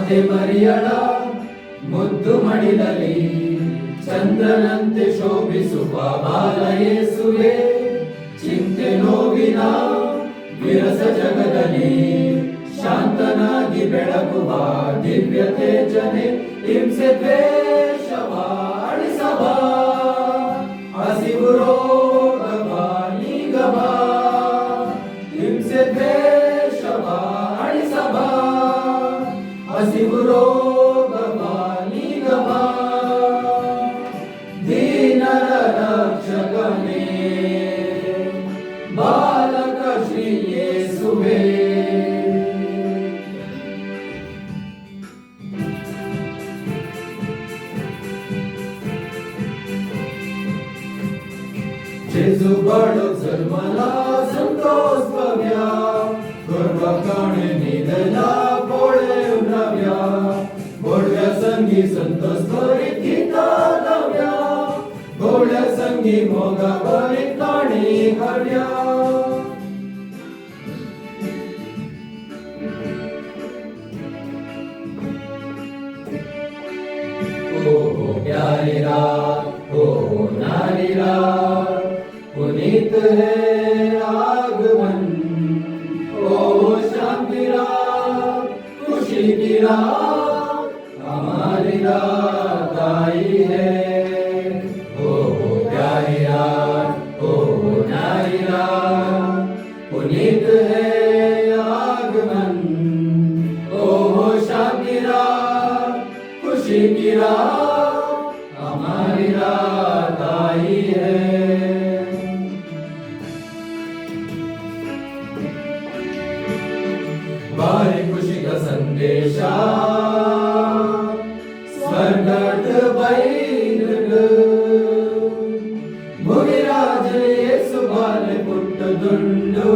ಮಾತೆ ಮರಿಯಳ ಮುದ್ದು ಮಡಿಲಲಿ ಚಂದ್ರನಂತೆ ಶೋಭಿಸುವ ಬಾಲ ಯೇಸುವೆ, ಚಿಂತೆ ನೋವಿನ ವಿರಸ ಜಗದಲ್ಲಿ ಶಾಂತನಾಗಿ ಬೆಳಗುವ ದಿವ್ಯ ತೇಜನೆ, ಹಿಂಸೆ ದ್ವೇಷವ ಅಳಿಸಬ, ಹಸಿವು ರೋಗವ ನೀಗಬ, ಹಿಂಸೆ ದ್ವೇಷವ ಅಳಿಸಬ, ಹಸಿವು ರೋಗವ ನೀಗಬ, ದೀನರ ರಕ್ಷಕನೇ ಬಾಲಕ ಶ್ರೀ ಯೇಸುವೇ. जेजू बड़ो जन्मला संतोष भव्या, गर्व काणे निधला पोळे उमराव्या, गोडव्या संगी संतोष भरीत गीता गाव्या, गोडव्या संगी मोगा भरीत काणी हाडव्या. ओ प्यारी रात, ओ नारी रात, पुनीत है आगमन, ओ शांति रात, खुशी की रात, हमारी रात आई है. ओ प्यारी रात, ओ नारी रात, पुनीत है आगमन, ओ शांति रात, खुशी की रात, हमारी रात आई है. बारी खुशी का संदेशा ಸ್ವರ್ಗದ ಬೈರಗ, ಮುಗಿರಾಜ ಯೇಸು ಬಾಲೆ ಪುಟ್ಟ ದುಂಡು.